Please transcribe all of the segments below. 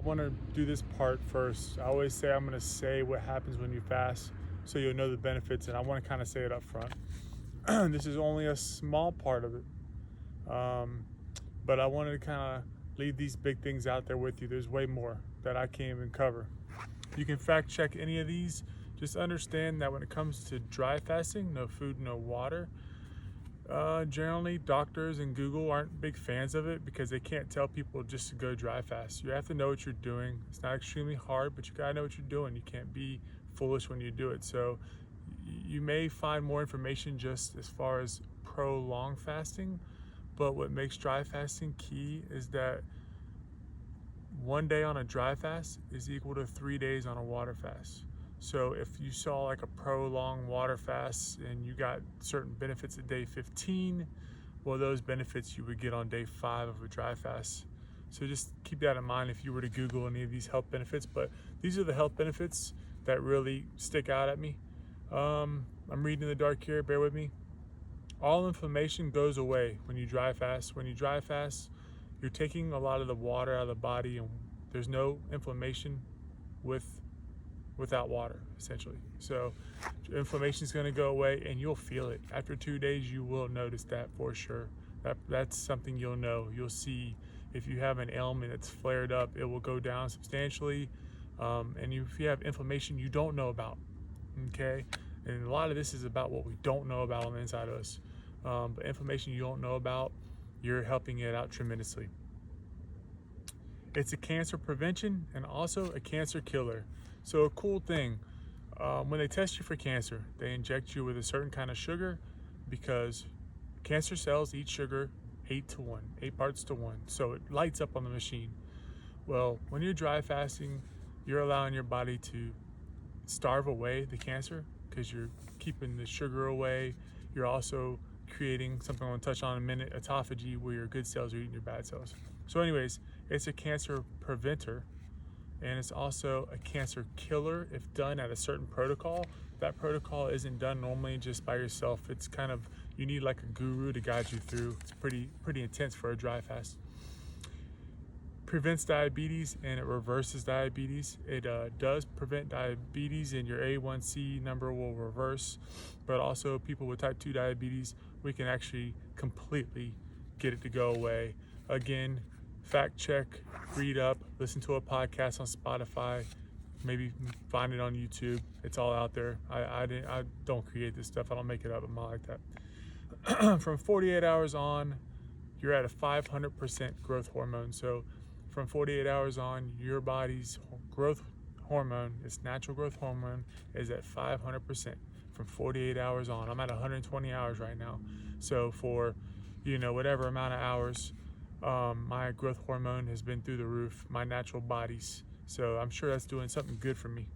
I want to do this part first. I always say I'm going to say what happens when you fast so you'll know the benefits, and I want to kind of say it up front. This is only a small part of it, but I wanted to kind of leave these big things out there with you. There's way more that I can't even cover. You can fact check any of these. Just understand that when it comes to dry fasting, no food, no water, generally, doctors and Google aren't big fans of it because they can't tell people just to go dry fast. You have to know what you're doing. It's not extremely hard, but you gotta know what you're doing. You can't be foolish when you do it. So you may find more information just as far as prolonged fasting, but what makes dry fasting key is that 1 day on a dry fast is equal to 3 days on a water fast. So if you saw like a prolonged water fast and you got certain benefits at day 15, well, those benefits you would get on day 5 of a dry fast. So just keep that in mind if you were to Google any of these health benefits. But these are the health benefits that really stick out at me. I'm reading in the dark here, bear with me. All inflammation goes away when you dry fast. When you dry fast, you're taking a lot of the water out of the body, and there's no inflammation without water, essentially. So inflammation is going to go away, and you'll feel it. After 2 days, you will notice that for sure. That's something you'll know. You'll see if you have an ailment that's flared up, it will go down substantially. And if you have inflammation you don't know about, okay? And a lot of this is about what we don't know about on the inside of us. But information you don't know about, you're helping it out tremendously. It's a cancer prevention and also a cancer killer. So a cool thing, when they test you for cancer, they inject you with a certain kind of sugar because cancer cells eat sugar 8 to 1, 8 parts to 1. So it lights up on the machine. Well, when you're dry fasting, you're allowing your body to starve away the cancer because you're keeping the sugar away. You're also creating something I'm going to touch on in a minute, autophagy, where your good cells are eating your bad cells. So anyways, it's a cancer preventer, and it's also a cancer killer if done at a certain protocol. That protocol isn't done normally just by yourself. It's kind of, you need like a guru to guide you through. It's pretty intense for a dry fast. Prevents diabetes and it reverses diabetes. It does prevent diabetes, and your A1C number will reverse, but also people with type 2 diabetes, we can actually completely get it to go away. Again, fact check, read up, listen to a podcast on Spotify, maybe find it on YouTube. It's all out there. I don't create this stuff. I don't make it up. I'm not like that. From 48 hours on, you're at a 500% growth hormone. So from 48 hours on, your body's growth hormone, its natural growth hormone, is at 500% from 48 hours on. I'm at 120 hours right now. So for, whatever amount of hours, my growth hormone has been through the roof, my natural body's. So I'm sure that's doing something good for me.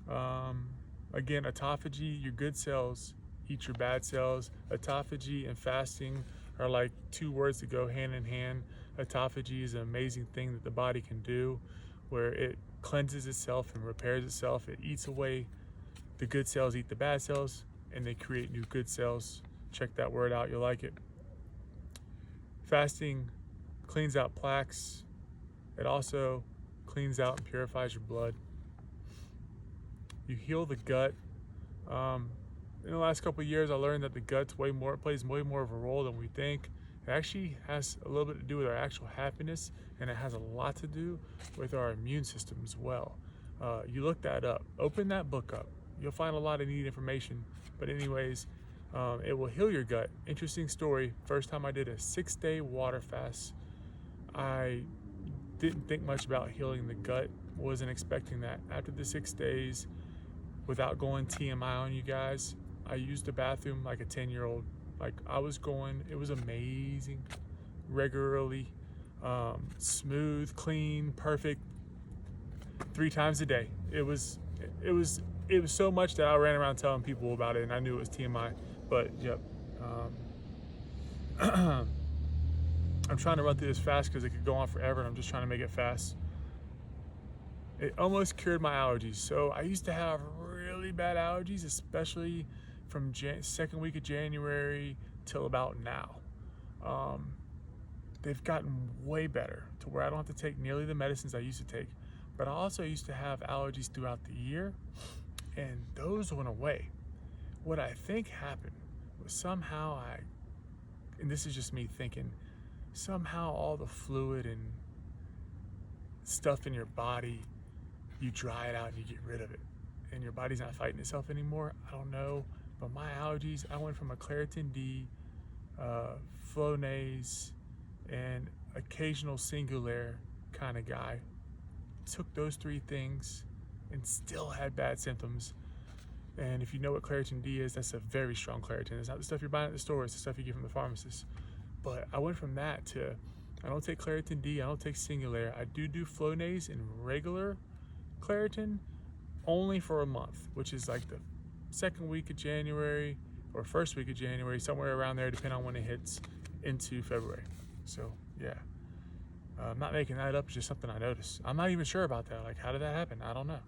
Again, autophagy, your good cells eat your bad cells. Autophagy and fasting are like two words that go hand in hand. Autophagy is an amazing thing that the body can do, where it cleanses itself and repairs itself. It eats away the good cells, eat the bad cells, and they create new good cells. Check that word out, you'll like it. Fasting cleans out plaques. It also cleans out and purifies your blood. You heal the gut. In the last couple of years, I learned that the gut plays way more of a role than we think. It actually has a little bit to do with our actual happiness, and it has a lot to do with our immune system as well. You look that up. Open that book up. You'll find a lot of neat information. But anyways, it will heal your gut. Interesting story. First time I did a 6-day water fast, I didn't think much about healing the gut. Wasn't expecting that. After the 6 days, without going TMI on you guys, I used the bathroom like a 10-year-old. Like I was going, it was amazing, regularly, smooth, clean, perfect, 3 times a day. It was so much that I ran around telling people about it, and I knew it was TMI, but yep. I'm trying to run through this fast because it could go on forever, and I'm just trying to make it fast. It almost cured my allergies. So I used to have really bad allergies, especially from second week of January till about now. they've gotten way better to where I don't have to take nearly the medicines I used to take. But I also used to have allergies throughout the year, and those went away. What I think happened was somehow and this is just me thinking, somehow all the fluid and stuff in your body, you dry it out and you get rid of it. And your body's not fighting itself anymore. I don't know. But my allergies, I went from a Claritin D, Flonase, and occasional Singulair kind of guy. Took those 3 things and still had bad symptoms. And if you know what Claritin D is, that's a very strong Claritin. It's not the stuff you're buying at the store, it's the stuff you get from the pharmacist. But I went from that to, I don't take Claritin D, I don't take Singulair. I do Flonase and regular Claritin only for a month, which is like the second week of January or first week of January, somewhere around there, depending on when it hits into February. So yeah, I'm not making that up, it's just something I noticed. I'm not even sure about that. Like, how did that happen? I don't know.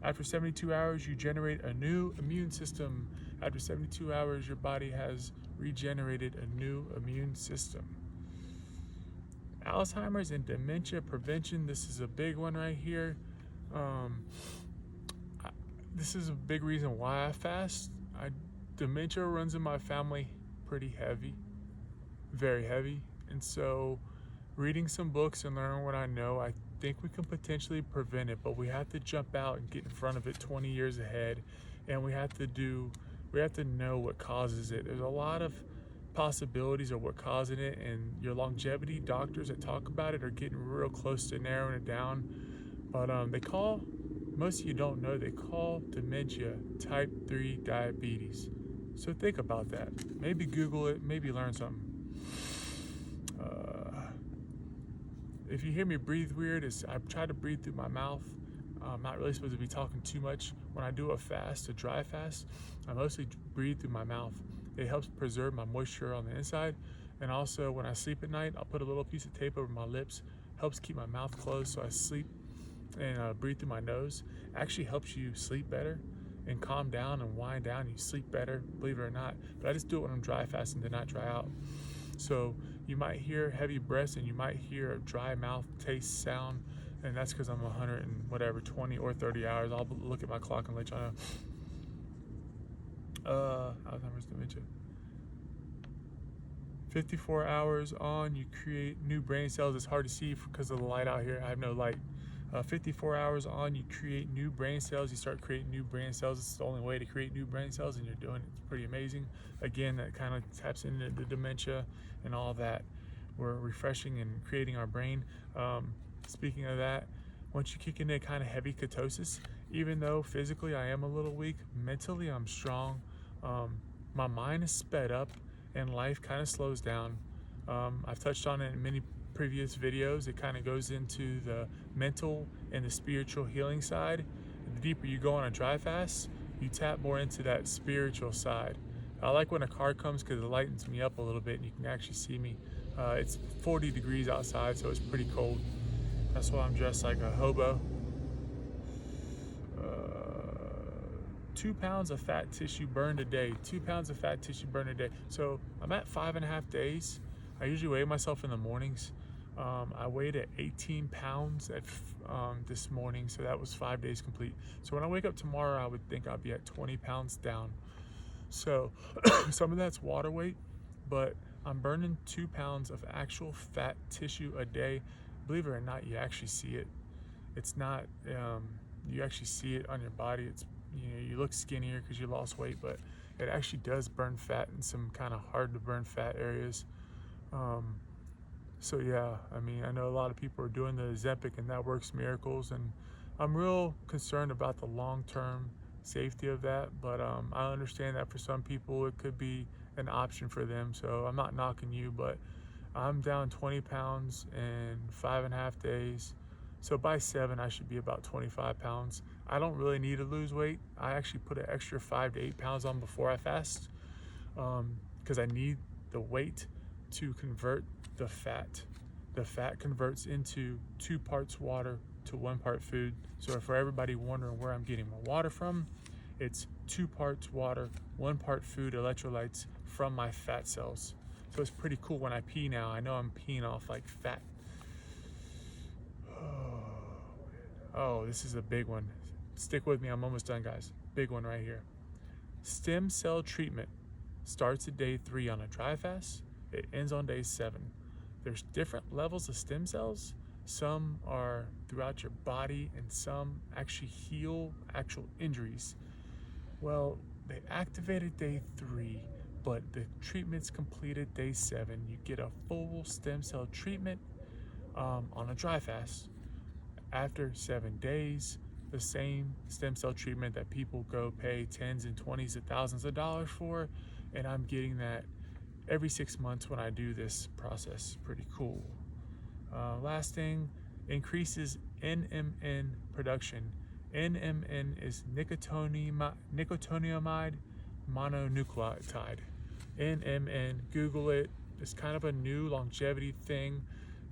After 72 hours, you generate a new immune system. After 72 hours, your body has regenerated a new immune system. Alzheimer's and dementia prevention. This is a big one right here. This is a big reason why I fast. Dementia runs in my family pretty heavy, very heavy. And so reading some books and learning what I know, I think we can potentially prevent it, but we have to jump out and get in front of it 20 years ahead. And we have to know what causes it. There's a lot of possibilities of what causing it, and your longevity doctors that talk about it are getting real close to narrowing it down. But most of you don't know, they call dementia type 3 diabetes. So think about that. Maybe Google it, maybe learn something. If you hear me breathe weird, I try to breathe through my mouth. I'm not really supposed to be talking too much. When I do a dry fast, I mostly breathe through my mouth. It helps preserve my moisture on the inside. And also when I sleep at night, I'll put a little piece of tape over my lips. Helps keep my mouth closed so I sleep and breathe through my nose. Actually helps you sleep better and calm down and wind down. You sleep better, believe it or not. But I just do it when I'm dry fasting to not dry out. So you might hear heavy breaths and you might hear a dry mouth taste sound, and that's because I'm 20 or 30 hours. I'll look at my clock and let y'all know. Alzheimer's, dementia. 54 hours on, you create new brain cells. It's hard to see because of the light out here. I have no light. 54 hours on, you create new brain cells. You start creating new brain cells. It's the only way to create new brain cells, and you're doing it. It's pretty amazing. Again, that kind of taps into the dementia and all that. We're refreshing and creating our brain. Speaking of that, once you kick into kind of heavy ketosis, even though physically I am a little weak, mentally I'm strong. My mind is sped up and life kind of slows down. I've touched on it in many previous videos. It kind of goes into the mental and the spiritual healing side. The deeper you go on a dry fast, you tap more into that spiritual side. I like when a car comes because it lightens me up a little bit and you can actually see me. It's 40 degrees outside, so it's pretty cold. That's why I'm dressed like a hobo. 2 pounds of fat tissue burned a day. 2 pounds of fat tissue burned a day. So I'm at 5.5 days. I usually weigh myself in the mornings. I weighed at 18 pounds this morning, so that was 5 days complete. So when I wake up tomorrow, I would think I'll be at 20 pounds down. So some of that's water weight, but I'm burning 2 pounds of actual fat tissue a day. Believe it or not, you actually see it. It's not, you actually see it on your body. It's, you look skinnier because you lost weight, but it actually does burn fat in some kind of hard to burn fat areas. So yeah, I mean, I know a lot of people are doing the Ozempic and that works miracles, and I'm real concerned about the long-term safety of that, but I understand that for some people it could be an option for them, so I'm not knocking you, but I'm down 20 pounds in 5.5 days. So by 7, I should be about 25 pounds. I don't really need to lose weight. I actually put an extra 5 to 8 pounds on before I fast because I need the weight to convert the fat. The fat converts into 2 parts water to 1 part food. So for everybody wondering where I'm getting my water from, it's 2 parts water, 1 part food, electrolytes from my fat cells. So it's pretty cool when I pee now. I know I'm peeing off like fat. Oh, this is a big one. Stick with me, I'm almost done, guys. Big one right here. Stem cell treatment starts at day 3 on a dry fast. It ends on day 7. There's different levels of stem cells. Some are throughout your body and some actually heal actual injuries. Well, they activated day 3, but the treatment's completed day 7. You get a full stem cell treatment on a dry fast. After 7 days, the same stem cell treatment that people go pay tens and twenties of thousands of dollars for, and I'm getting that every 6 months when I do this process. Pretty cool. Last thing, increases NMN production. NMN is nicotinamide mononucleotide. NMN, Google it. It's kind of a new longevity thing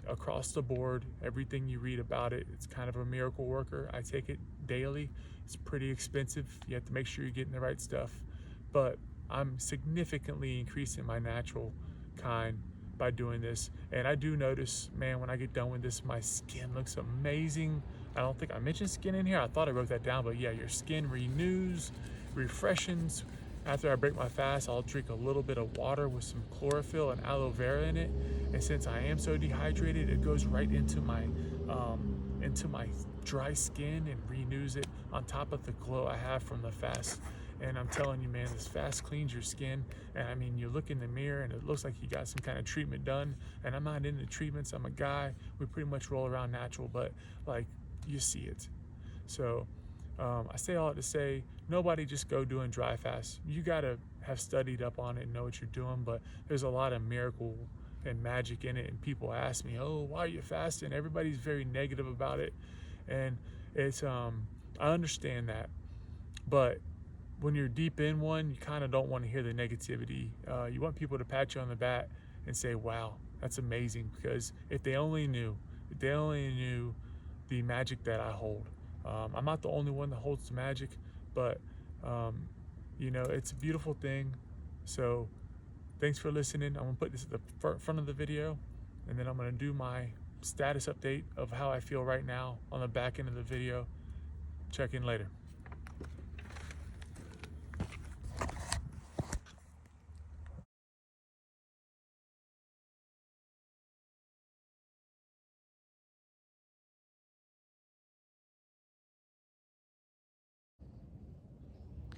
across the board. Everything you read about it, it's kind of a miracle worker. I take it daily. It's pretty expensive. You have to make sure you're getting the right stuff. But I'm significantly increasing my natural kind by doing this. And I do notice, man, when I get done with this, my skin looks amazing. I don't think I mentioned skin in here. I thought I wrote that down, but yeah, your skin renews, refreshes. After I break my fast, I'll drink a little bit of water with some chlorophyll and aloe vera in it. And since I am so dehydrated, it goes right into my dry skin and renews it on top of the glow I have from the fast. And I'm telling you, man, this fast cleans your skin. And I mean, you look in the mirror and it looks like you got some kind of treatment done. And I'm not into treatments. I'm a guy. We pretty much roll around natural, but like you see it. So I say all that to say, nobody just go doing dry fast. You gotta have studied up on it and know what you're doing, but there's a lot of miracle and magic in it. And people ask me, oh, why are you fasting? Everybody's very negative about it. And it's, I understand that, but when you're deep in one, you kind of don't want to hear the negativity. You want people to pat you on the back and say, wow, that's amazing. Because if they only knew the magic that I hold. I'm not the only one that holds the magic, but you know, it's a beautiful thing. So thanks for listening. I'm gonna put this at the front of the video, and then I'm gonna do my status update of how I feel right now on the back end of the video. Check in later.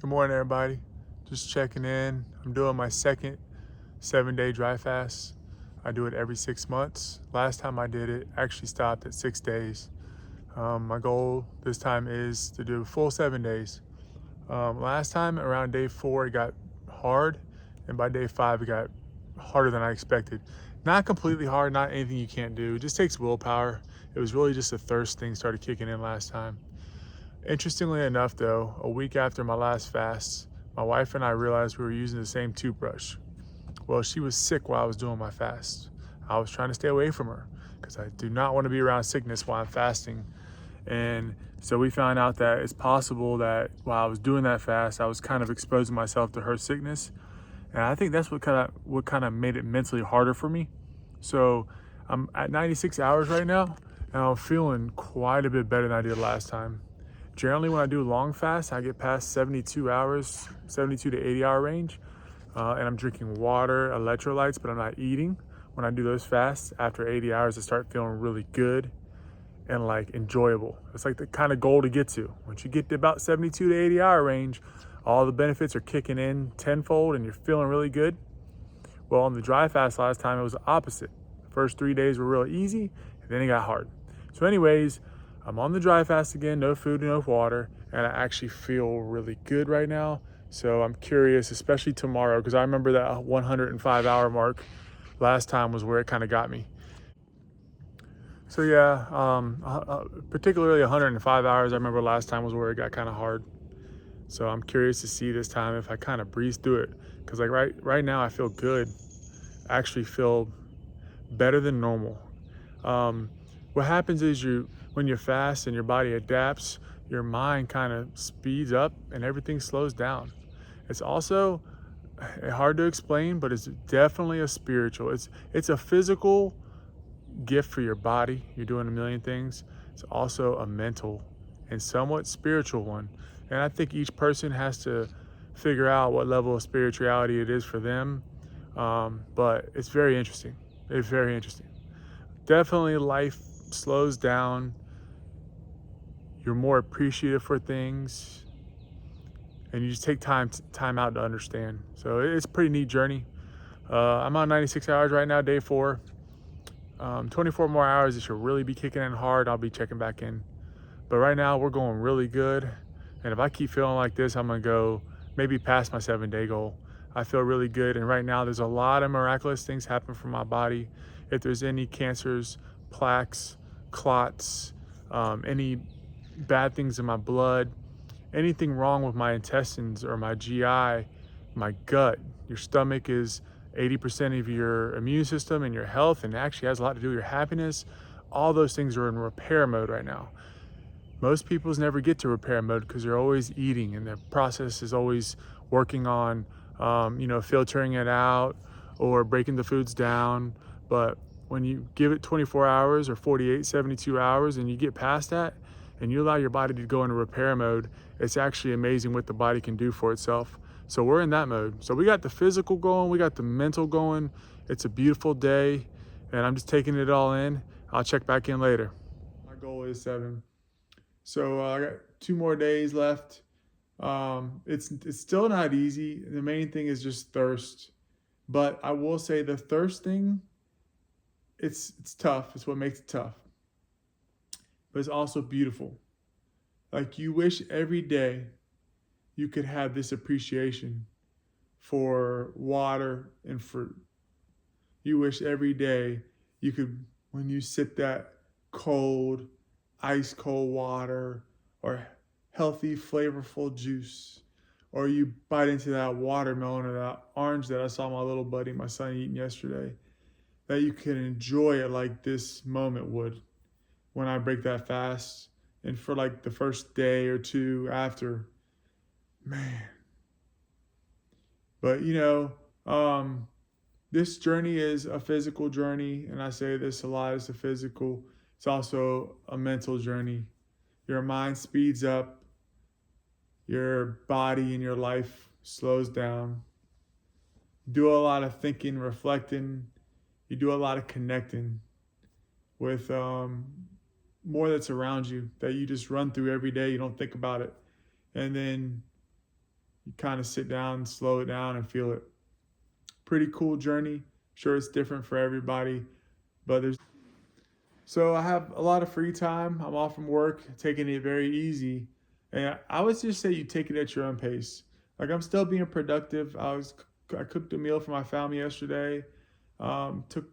Good morning, everybody. Just checking in. I'm doing my second 7-day dry fast. I do it every 6 months. Last time I did it, actually stopped at 6 days. My goal this time is to do a full 7 days. Last time around day 4, it got hard, and by day 5, it got harder than I expected. Not completely hard, not anything you can't do. It just takes willpower. It was really just a thirst thing started kicking in last time. Interestingly enough, though, a week after my last fast, my wife and I realized we were using the same toothbrush. Well, she was sick while I was doing my fast. I was trying to stay away from her because I do not want to be around sickness while I'm fasting. And so we found out that it's possible that while I was doing that fast, I was kind of exposing myself to her sickness. And I think that's what kind of made it mentally harder for me. So I'm at 96 hours right now, and I'm feeling quite a bit better than I did last time. Generally, when I do long fast, I get past 72 hours, 72 to 80 hour range. And I'm drinking water, electrolytes, but I'm not eating. When I do those fasts, after 80 hours, I start feeling really good and like enjoyable. It's like the kind of goal to get to. Once you get to about 72 to 80 hour range, all the benefits are kicking in tenfold and you're feeling really good. Well, on the dry fast last time, it was the opposite. The first 3 days were real easy, and then it got hard. So anyways, I'm on the dry fast again, no food, no water, and I actually feel really good right now. So I'm curious, especially tomorrow, because I remember that 105 hour mark last time was where it kind of got me. So yeah, particularly 105 hours, I remember last time was where it got kind of hard. So I'm curious to see this time if I kind of breeze through it. Because like right now I feel good. I actually feel better than normal. What happens is when you fast and your body adapts, your mind kind of speeds up and everything slows down. It's also hard to explain, but it's definitely a spiritual. It's a physical gift for your body. You're doing a million things. It's also a mental and somewhat spiritual one. And I think each person has to figure out what level of spirituality it is for them. But it's very interesting. It's very interesting. Definitely life slows down. You're more appreciative for things, and you just take time out to understand. So it's a pretty neat journey. I'm on 96 hours right now, day 4. 24 more hours, it should really be kicking in hard. I'll be checking back in. But right now, we're going really good. And if I keep feeling like this, I'm going to go maybe past my 7-day goal. I feel really good. And right now, there's a lot of miraculous things happening for my body. If there's any cancers, plaques, clots, any bad things in my blood, anything wrong with my intestines or my GI, my gut, your stomach is 80% of your immune system and your health, and actually has a lot to do with your happiness. All those things are in repair mode right now. Most people's never get to repair mode because they're always eating, and their process is always working on, filtering it out or breaking the foods down. But when you give it 24 hours or 48, 72 hours, and you get past that, and you allow your body to go into repair mode, it's actually amazing what the body can do for itself. So we're in that mode. So we got the physical going, we got the mental going. It's a beautiful day, and I'm just taking it all in. I'll check back in later. My goal is 7. So I got 2 more days left. It's still not easy. The main thing is just thirst. But I will say the thirst thing, it's tough. It's what makes it tough. But it's also beautiful. Like, you wish every day you could have this appreciation for water and fruit. You wish every day you could, when you sip that cold, ice cold water, or healthy, flavorful juice, or you bite into that watermelon or that orange that I saw my little buddy, my son, eating yesterday, that you can enjoy it like this moment would when I break that fast. And for like the first day or two after, man. But this journey is a physical journey, and I say this a lot, it's a physical, it's also a mental journey. Your mind speeds up, your body and your life slows down. You do a lot of thinking, reflecting, you do a lot of connecting with more that's around you that you just run through every day. You don't think about it. And then you kind of sit down, slow it down, and feel it. Pretty cool journey. Sure, it's different for everybody, but there's. So I have a lot of free time. I'm off from work, taking it very easy, and I would just say you take it at your own pace. Like, I'm still being productive. I cooked a meal for my family yesterday. Took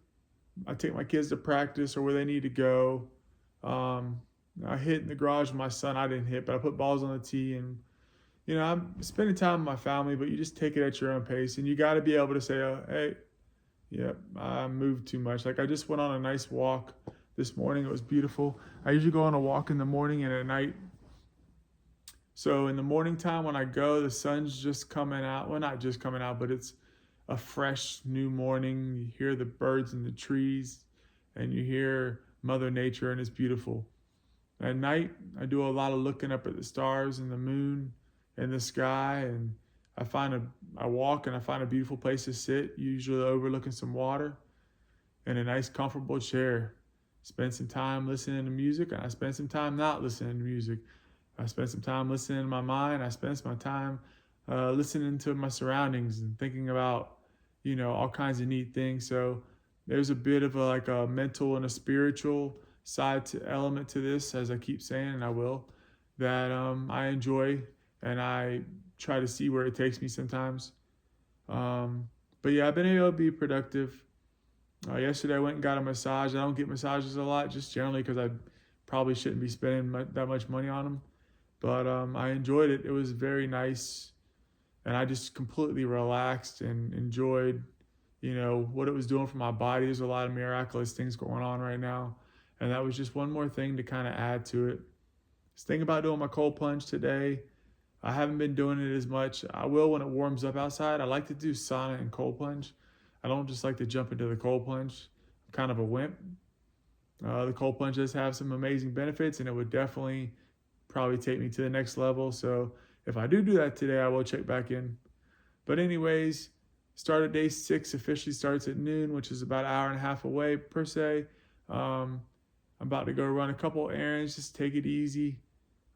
I take my kids to practice or where they need to go. Um, I hit in the garage with my son. I didn't hit, but I put balls on the tee, and I'm spending time with my family. But you just take it at your own pace, and you got to be able to say, oh, "Hey, yeah, I moved too much." Like, I just went on a nice walk this morning. It was beautiful. I usually go on a walk in the morning and at night. So in the morning time when I go, the sun's just coming out. Well, not just coming out, but it's a fresh new morning. You hear the birds in the trees, and you hear Mother Nature, and it's beautiful. At night, I do a lot of looking up at the stars and the moon and the sky, and I walk and I find a beautiful place to sit, usually overlooking some water, in a nice comfortable chair. Spend some time listening to music, and I spend some time not listening to music. I spend some time listening to my mind. I spend some time listening to my surroundings and thinking about, all kinds of neat things. So there's a bit of like a mental and a spiritual side to element to this, as I keep saying, and I will, that I enjoy, and I try to see where it takes me sometimes. But yeah, I've been able to be productive. Yesterday I went and got a massage. I don't get massages a lot, just generally because I probably shouldn't be spending that much money on them. But I enjoyed it. It was very nice, and I just completely relaxed and enjoyed, what it was doing for my body. There's a lot of miraculous things going on right now, and that was just one more thing to kind of add to it. I was thinking about doing my cold plunge today. I haven't been doing it as much. I will when it warms up outside. I like to do sauna and cold plunge. I don't just like to jump into the cold plunge. I'm kind of a wimp. The cold plunge does have some amazing benefits, and it would definitely probably take me to the next level. So if I do that today, I will check back in. But anyways, start of day 6 officially starts at noon, which is about an hour and a half away per se. I'm about to go run a couple errands, just take it easy.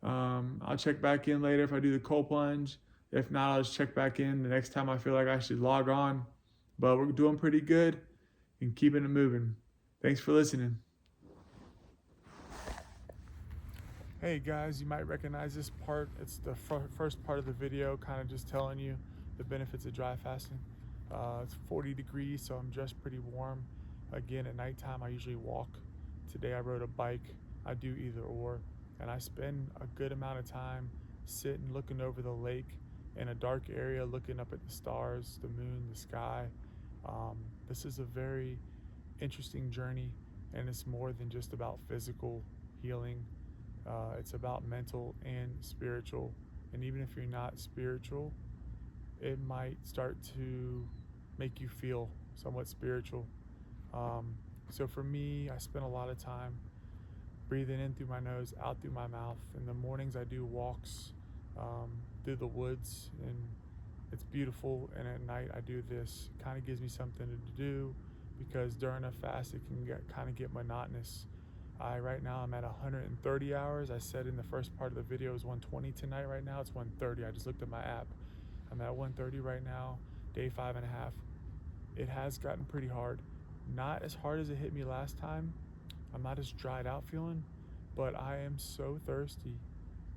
I'll check back in later if I do the cold plunge. If not, I'll just check back in the next time I feel like I should log on. But we're doing pretty good and keeping it moving. Thanks for listening. Hey guys, you might recognize this part. It's the first part of the video, kind of just telling you the benefits of dry fasting. It's 40 degrees, so I'm dressed pretty warm. Again, at nighttime, I usually walk. Today I rode a bike. I do either or. And I spend a good amount of time sitting looking over the lake in a dark area, looking up at the stars, the moon, the sky. This is a very interesting journey, and it's more than just about physical healing. It's about mental and spiritual. And even if you're not spiritual, it might start to make you feel somewhat spiritual. So for me, I spend a lot of time breathing in through my nose, out through my mouth. In the mornings, I do walks through the woods, and it's beautiful. And at night, I do this. It kind of gives me something to do, because during a fast, it can kind of get monotonous. Right now I'm at 130 hours. I said in the first part of the video it was 120 tonight. Right now it's 130. I just looked at my app. I'm at 130 right now, day 5.5. It has gotten pretty hard. Not as hard as it hit me last time. I'm not as dried out feeling, but I am so thirsty.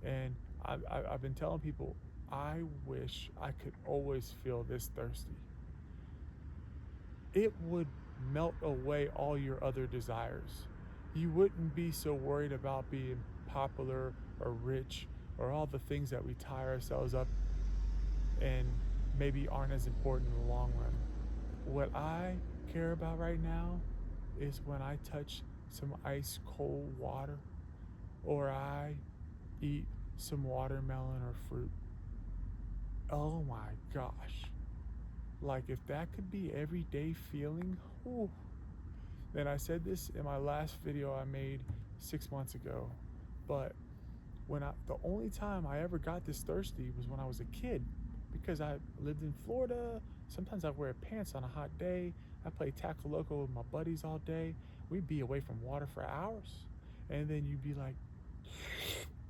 And I've been telling people, I wish I could always feel this thirsty. It would melt away all your other desires. You wouldn't be so worried about being popular or rich or all the things that we tie ourselves up and maybe aren't as important in the long run. What I care about right now is when I touch some ice cold water, or I eat some watermelon or fruit. Oh my gosh. Like, if that could be everyday feeling, whew. And I said this in my last video I made 6 months ago, but the only time I ever got this thirsty was when I was a kid, because I lived in Florida. Sometimes I wear pants on a hot day. I play tackle loco with my buddies all day. We'd be away from water for hours, and then you'd be like,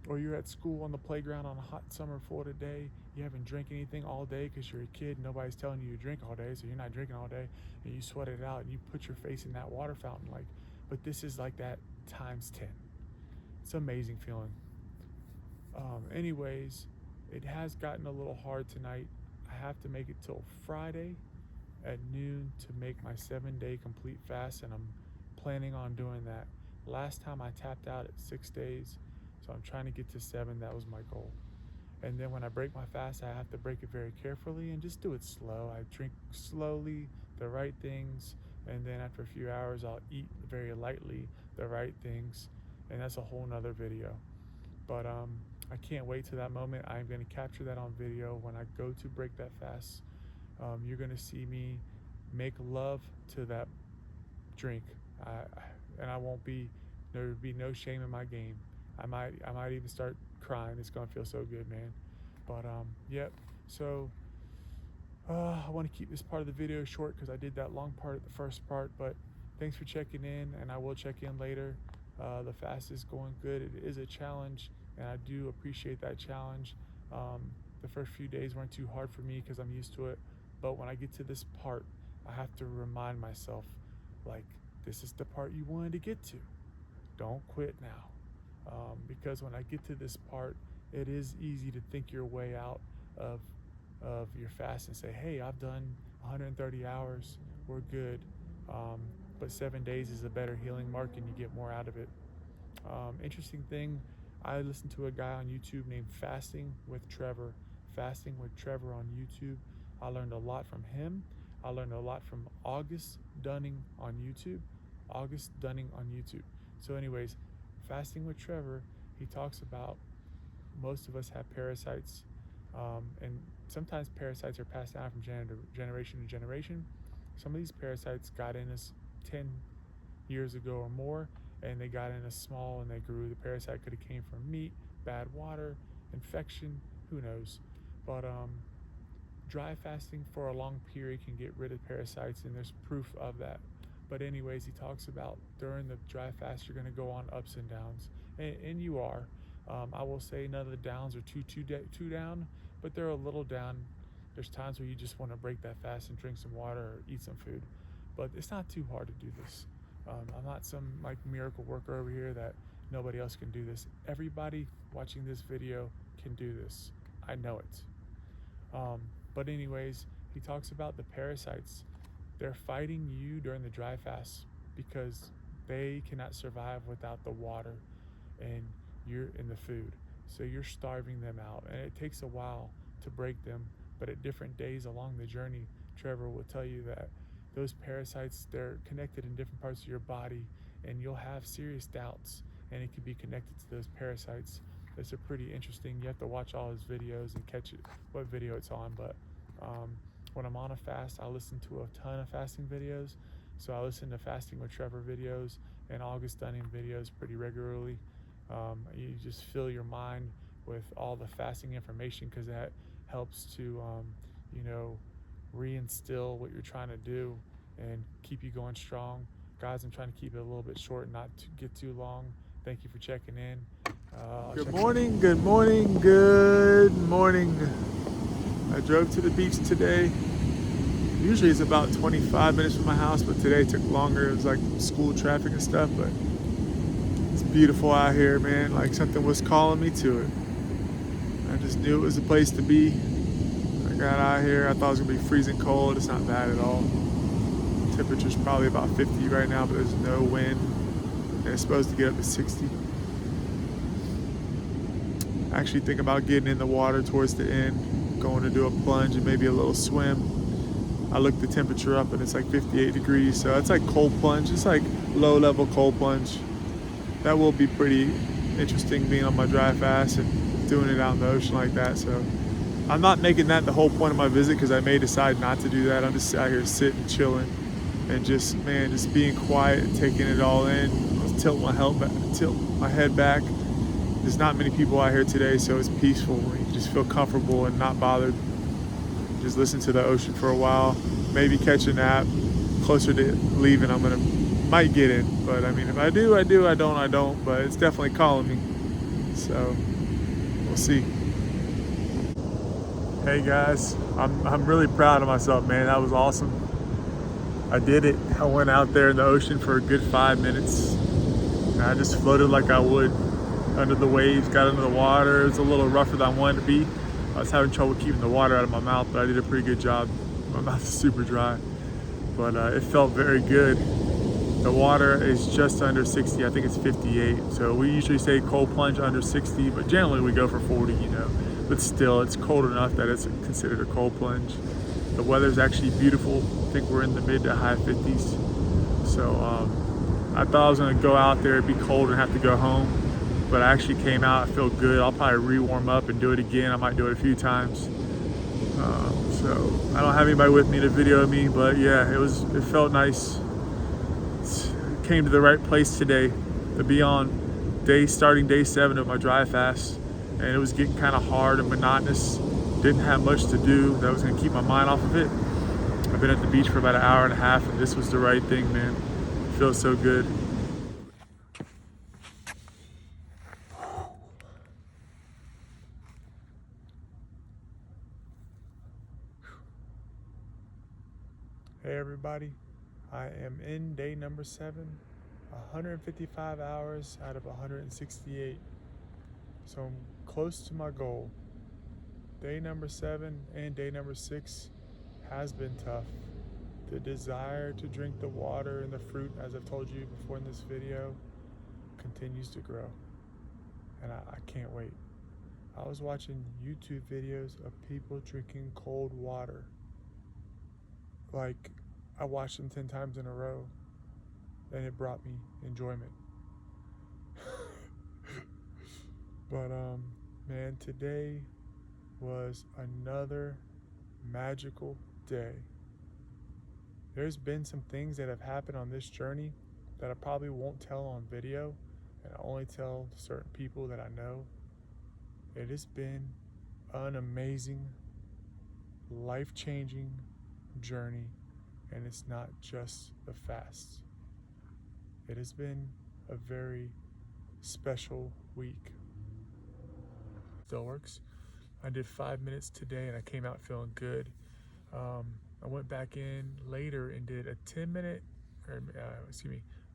or you're at school on the playground on a hot summer Florida day. You haven't drank anything all day because you're a kid. Nobody's telling you to drink all day, so you're not drinking all day, and you sweat it out and you put your face in that water fountain. But this is like that times 10. It's an amazing feeling. Anyways, it has gotten a little hard tonight. I have to make it till Friday at noon to make my 7-day complete fast, and I'm planning on doing that. Last time I tapped out at 6 days, so I'm trying to get to 7. That was my goal. And then when I break my fast, I have to break it very carefully and just do it slow. I drink slowly, the right things, and then after a few hours, I'll eat very lightly, the right things, and that's a whole nother video. But I can't wait to that moment. I'm going to capture that on video when I go to break that fast. You're going to see me make love to that drink, and there'll be no shame in my game. I might even start crying. It's gonna feel so good, man. But yep. So I want to keep this part of the video short because I did that long part at the first part. But thanks for checking in, and I will check in later. The fast is going good. It is a challenge, and I do appreciate that challenge. The first few days weren't too hard for me because I'm used to it. But when I get to this part, I have to remind myself, like, this is the part you wanted to get to. Don't quit now. Because when I get to this part, it is easy to think your way out of your fast and say, hey, I've done 130 hours, we're good. But 7 days is a better healing mark and you get more out of it. Interesting thing, I listened to a guy on YouTube named Fasting with Trevor on YouTube. I learned a lot from him. I learned a lot from August Dunning on YouTube. So anyways, Fasting with Trevor, he talks about most of us have parasites And sometimes parasites are passed down from generation to generation. Some of these parasites got in us 10 years ago or more, and they got in us small and they grew. The parasite could have came from meat, bad water, infection, who knows. But dry fasting for a long period can get rid of parasites, and there's proof of that. But anyways, he talks about during the dry fast you're going to go on ups and downs, and you are. I will say none of the downs are too down, but they're a little down. There's times where you just want to break that fast and drink some water or eat some food, but it's not too hard to do this. I'm not some like miracle worker over here that nobody else can do this. Everybody watching this video can do this. I know it. But anyways, he talks about the parasites. They're fighting you during the dry fast because they cannot survive without the water and you're in the food. So you're starving them out, and it takes a while to break them. But at different days along the journey, Trevor will tell you that those parasites, they're connected in different parts of your body, and you'll have serious doubts, and it can be connected to those parasites. It's a pretty interesting. You have to watch all his videos and catch it, what video it's on. But when I'm on a fast, I listen to a ton of fasting videos. So I listen to Fasting with Trevor videos and August Dunning videos pretty regularly. You just fill your mind with all the fasting information because that helps to, you know, reinstill what you're trying to do and keep you going strong. Guys, I'm trying to keep it a little bit short and not to get too long. Thank you for checking in. Good morning, good morning, good morning. I drove to the beach today. Usually it's about 25 minutes from my house, but today it took longer. It was like school traffic and stuff, but it's beautiful out here, man. Like something was calling me to it. I just knew it was a place to be. I got out here. I thought it was gonna be freezing cold. It's not bad at all. Temperature's probably about 50 right now, but there's no wind. And it's supposed to get up to 60. I actually think about getting in the water towards the end, going to do a plunge and maybe a little swim. I looked the temperature up and it's like 58 degrees, so it's like cold plunge. It's like low level cold plunge. That will be pretty interesting being on my dry fast and doing it out in the ocean like that. So I'm not making that the whole point of my visit because I may decide not to do that. I'm just out here sitting, chilling, and just being quiet and taking it all in. I'll tilt my head back. There's not many people out here today, so it's peaceful. You can just feel comfortable and not bothered. Just listen to the ocean for a while, maybe catch a nap. Closer to leaving, might get in, but I mean, if I do, I do. I don't, but it's definitely calling me, so we'll see. Hey guys, I'm really proud of myself, man. That was awesome. I did it. I went out there in the ocean for a good 5 minutes, and I just floated like I would under the waves, got into the water. It was a little rougher than I wanted to be. I was having trouble keeping the water out of my mouth, but I did a pretty good job. My mouth is super dry, but it felt very good. The water is just under 60. I think it's 58. So we usually say cold plunge under 60, but generally we go for 40, you know. But still, it's cold enough that it's considered a cold plunge. The weather's actually beautiful. I think we're in the mid to high 50s. So I thought I was gonna go out there, it'd be cold and have to go home. But I actually came out, I feel good. I'll probably re-warm up and do it again. I might do it a few times. So I don't have anybody with me to video me, but yeah, it felt nice. Came to the right place today to be on starting day 7 of my dry fast, and it was getting kind of hard and monotonous. Didn't have much to do that was gonna keep my mind off of it. I've been at the beach for about an hour and a half, and this was the right thing, man. It feels so good. Hey everybody, I am in day number 7, 155 hours out of 168. So I'm close to my goal. Day number 7 and day number 6 has been tough. The desire to drink the water and the fruit, as I've told you before in this video, continues to grow. And I can't wait. I was watching YouTube videos of people drinking cold water. Like, I watched them 10 times in a row, and it brought me enjoyment. But man, today was another magical day. There's been some things that have happened on this journey that I probably won't tell on video, and I only tell certain people that I know. It has been an amazing, life-changing journey, and it's not just the fast. It has been a very special week. Still works. I did 5 minutes today and I came out feeling good. I went back in later and did a 10-minute, or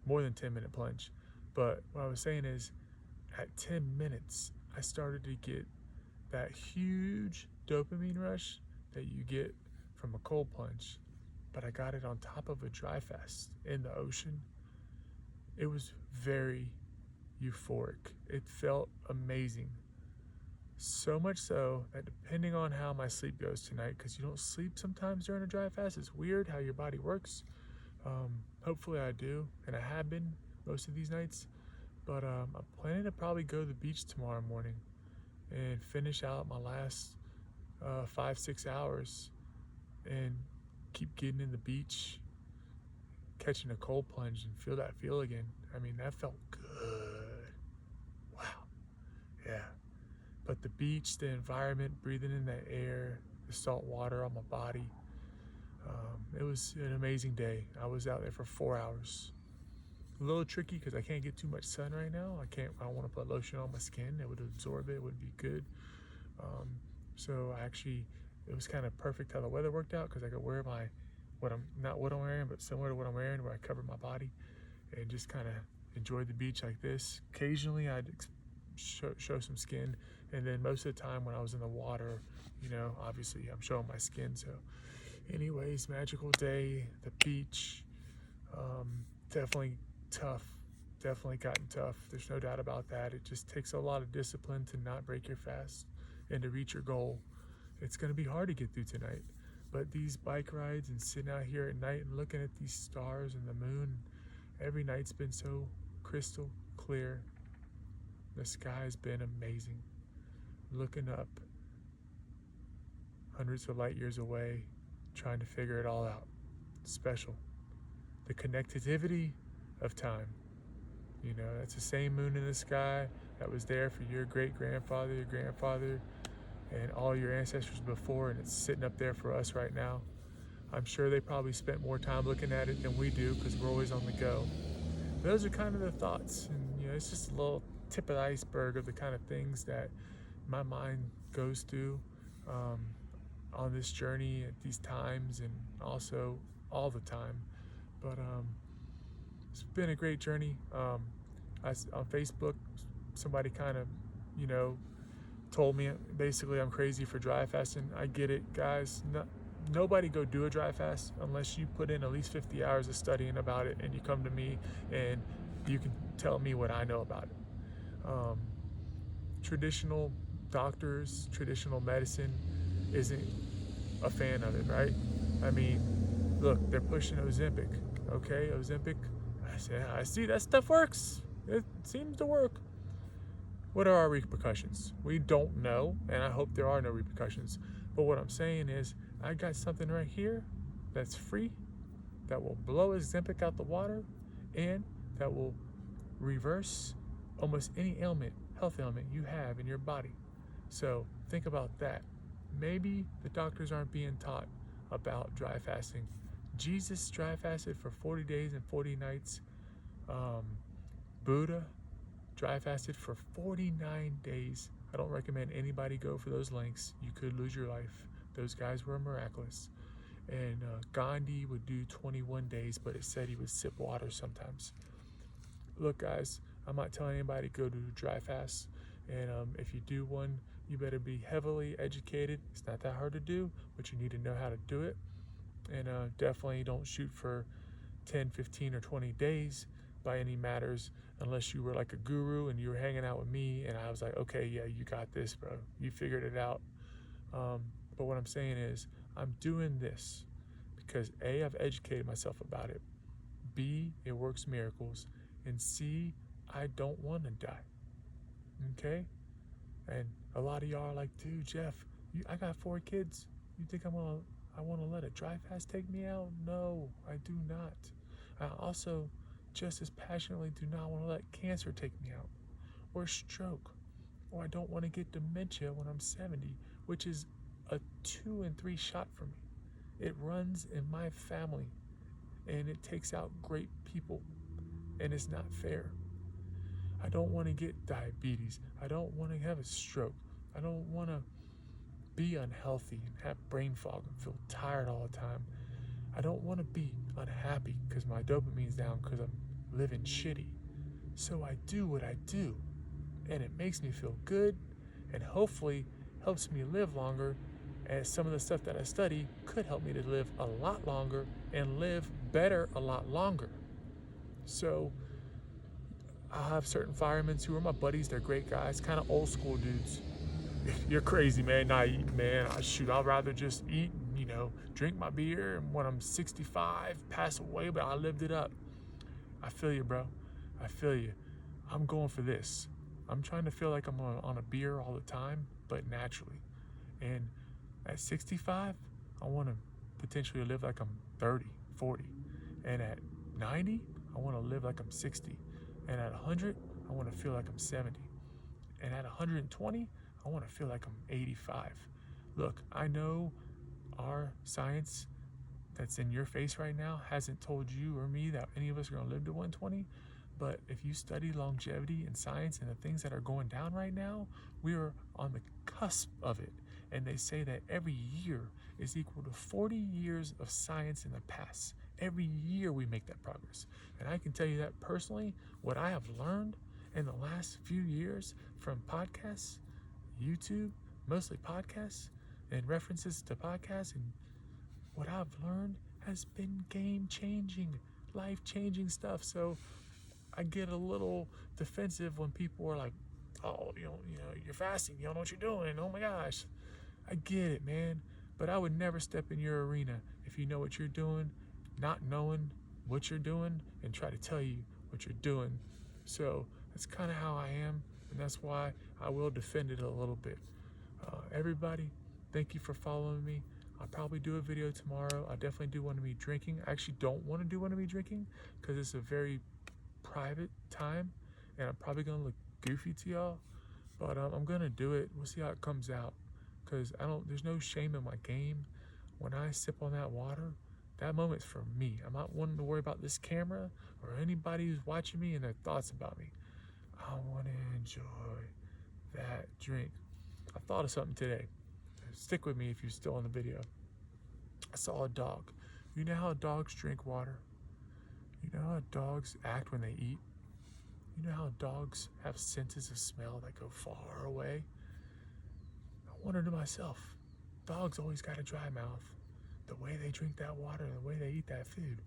more than 10-minute plunge. But what I was saying is, at 10 minutes, I started to get that huge dopamine rush that you get from a cold plunge. But I got it on top of a dry fast in the ocean. It was very euphoric. It felt amazing. So much so that depending on how my sleep goes tonight, because you don't sleep sometimes during a dry fast, it's weird how your body works. Hopefully I do, and I have been most of these nights. But I'm planning to probably go to the beach tomorrow morning and finish out my last 5-6 hours and keep getting in the beach, catching a cold plunge and feel that feel again. I mean, that felt good. Wow. Yeah. But the beach, the environment, breathing in that air, the salt water on my body, it was an amazing day. I was out there for 4 hours. A little tricky because I can't get too much sun right now. I don't want to put lotion on my skin. It would absorb it. It wouldn't be good. So it was kind of perfect how the weather worked out, because I could wear what I'm wearing, but similar to what I'm wearing, where I cover my body and just kind of enjoy the beach like this. Occasionally I'd show some skin, and then most of the time when I was in the water, obviously I'm showing my skin. So anyways, magical day, the beach, definitely tough, definitely gotten tough. There's no doubt about that. It just takes a lot of discipline to not break your fast and to reach your goal. It's going to be hard to get through tonight, but these bike rides and sitting out here at night and looking at these stars and the moon, every night's been so crystal clear. The sky's been amazing. Looking up hundreds of light years away, trying to figure it all out. Special. The connectivity of time. That's the same moon in the sky that was there for your great-grandfather, your grandfather, and all your ancestors before, and it's sitting up there for us right now. I'm sure they probably spent more time looking at it than we do, because we're always on the go. Those are kind of the thoughts, and it's just a little tip of the iceberg of the kind of things that my mind goes through on this journey at these times, and also all the time. But it's been a great journey. On Facebook, somebody kind of told me basically I'm crazy for dry fasting. I get it, guys. Nobody go do a dry fast unless you put in at least 50 hours of studying about it, and you come to me and you can tell me what I know about it. Traditional doctors, traditional medicine isn't a fan of it, right? I mean, look, they're pushing Ozempic. Okay, Ozempic. I see that stuff works. It seems to work. What are our repercussions? We don't know, and I hope there are no repercussions. But what I'm saying is, I got something right here that's free, that will blow Ozempic out the water, and that will reverse almost any health ailment you have in your body. So think about that. Maybe the doctors aren't being taught about dry fasting. Jesus dry fasted for 40 days and 40 nights. Buddha dry fasted for 49 days. I don't recommend anybody go for those lengths. You could lose your life. Those guys were miraculous. And Gandhi would do 21 days, but it said he would sip water sometimes. Look, guys, I'm not telling anybody to go to dry fast. And if you do one, you better be heavily educated. It's not that hard to do, but you need to know how to do it. And definitely don't shoot for 10, 15, or 20 days by any matters, unless you were like a guru and you were hanging out with me and I was like, okay, yeah, you got this, bro. You figured it out. But what I'm saying is, I'm doing this because A, I've educated myself about it. B, it works miracles. And C, I don't want to die. Okay? And a lot of y'all are like, dude, Jeff, I got 4 kids. You think I want to let a dry fast take me out? No, I do not. I also just as passionately do not want to let cancer take me out, or stroke, or I don't want to get dementia when I'm 70, which is a 2 and 3 shot for me. It runs in my family, and it takes out great people, and it's not fair. I don't want to get diabetes. I don't want to have a stroke. I don't want to be unhealthy and have brain fog and feel tired all the time. I don't want to be unhappy because my dopamine's down because I'm living shitty. So I do what I do, and it makes me feel good, and hopefully helps me live longer, as some of the stuff that I study could help me to live a lot longer and live better a lot longer. So I have certain firemen who are my buddies. They're great guys, kind of old school dudes. You're crazy, man. Not eating, man. I'd rather just eat and, drink my beer, and when I'm 65, pass away, but I lived it up. I feel you, bro. I feel you. I'm going for this. I'm trying to feel like I'm on a beer all the time, but naturally. And at 65, I want to potentially live like I'm 30, 40. And at 90, I want to live like I'm 60. And at 100, I want to feel like I'm 70. And at 120, I want to feel like I'm 85. Look, I know our science that's in your face right now hasn't told you or me that any of us are going to live to 120. But if you study longevity and science and the things that are going down right now, we are on the cusp of it. And they say that every year is equal to 40 years of science in the past. Every year we make that progress. And I can tell you that personally, what I have learned in the last few years from podcasts, YouTube, mostly podcasts, and references to podcasts, and what I've learned has been game-changing, life-changing stuff. So I get a little defensive when people are like, oh, you're fasting, you don't know what you're doing, oh my gosh. I get it, man, but I would never step in your arena if you know what you're doing, not knowing what you're doing, and try to tell you what you're doing. So that's kind of how I am, and that's why I will defend it a little bit. Everybody, thank you for following me. I'll probably do a video tomorrow. I definitely do want to be drinking. I actually don't want to do want to be drinking because it's a very private time, and I'm probably gonna look goofy to y'all, but I'm gonna do it. We'll see how it comes out, because there's no shame in my game. When I sip on that water, that moment's for me. I'm not wanting to worry about this camera or anybody who's watching me and their thoughts about me. I want to enjoy that drink. I thought of something today. Stick with me if you're still on the video. I saw a dog. You know how dogs drink water? You know how dogs act when they eat? You know how dogs have senses of smell that go far away? I wondered to myself, dogs always got a dry mouth. The way they drink that water, the way they eat that food,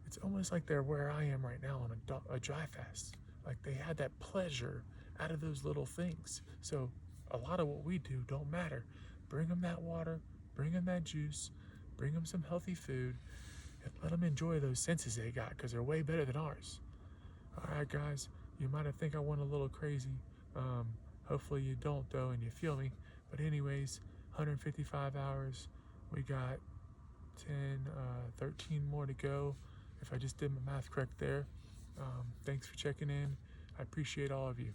it's almost like they're where I am right now on a dry fast. Like they had that pleasure out of those little things. So a lot of what we do don't matter. Bring them that water, bring them that juice, bring them some healthy food, and let them enjoy those senses they got, because they're way better than ours. All right, guys, you might have think I went a little crazy. Hopefully you don't, though, and you feel me. But anyways, 155 hours. We got 13 more to go, if I just did my math correct there. Thanks for checking in. I appreciate all of you.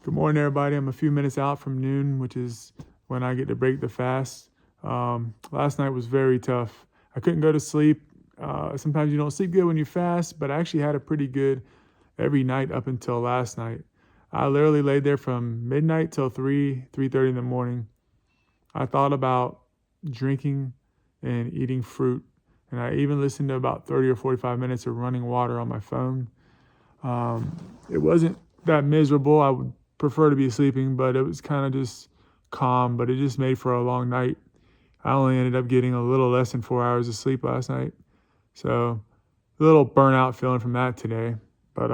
Good morning, everybody. I'm a few minutes out from noon, which is when I get to break the fast. Last night was very tough. I couldn't go to sleep. Sometimes you don't sleep good when you fast, but I actually had a pretty good every night up until last night. I literally laid there from midnight till 3:30 in the morning. I thought about drinking and eating fruit, and I even listened to about 30 or 45 minutes of running water on my phone. It wasn't that miserable. I would prefer to be sleeping, but it was kind of just calm, but it just made for a long night. I only ended up getting a little less than 4 hours of sleep last night. So a little burnout feeling from that today. But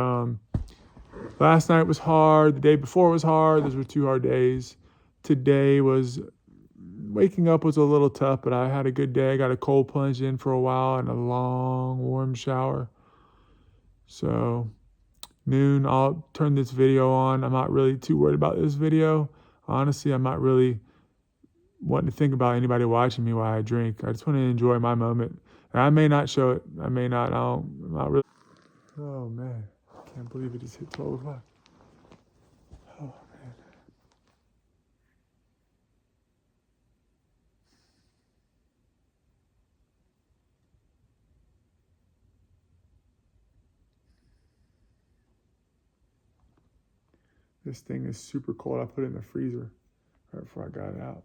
last night was hard. The day before was hard. Those were 2 hard days. Today waking up was a little tough, but I had a good day. I got a cold plunge in for a while and a long warm shower. So noon, I'll turn this video on. I'm not really too worried about this video. Honestly, I'm not really wanting to think about anybody watching me while I drink. I just want to enjoy my moment. And I may not show it. I may not. I'm not really. Oh man, I can't believe it just hit 12 o'clock. Oh man. This thing is super cold. I put it in the freezer right before I got it out.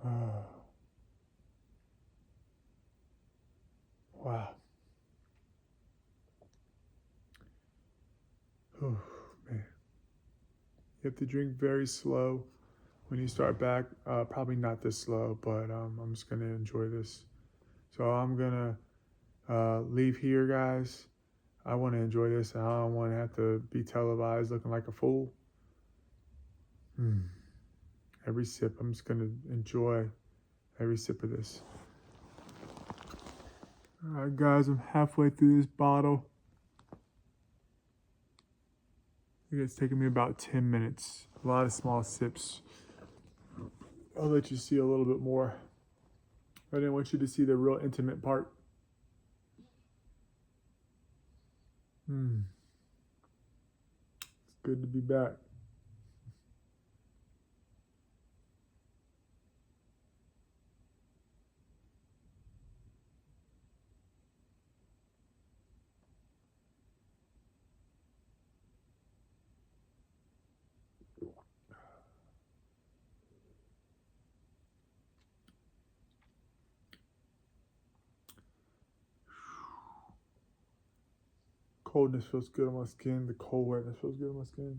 Oh, wow. Oh man. You have to drink very slow when you start back. Probably not this slow, but I'm just gonna enjoy this. So I'm gonna leave here, guys. I want to enjoy this, and I don't want to have to be televised looking like a fool. Every sip, I'm just gonna enjoy every sip of this. All right, guys, I'm halfway through this bottle. I think it's taken me about 10 minutes. A lot of small sips. I'll let you see a little bit more. I didn't want you to see the real intimate part. It's good to be back. Coldness feels good on my skin. The cold wetness feels good on my skin.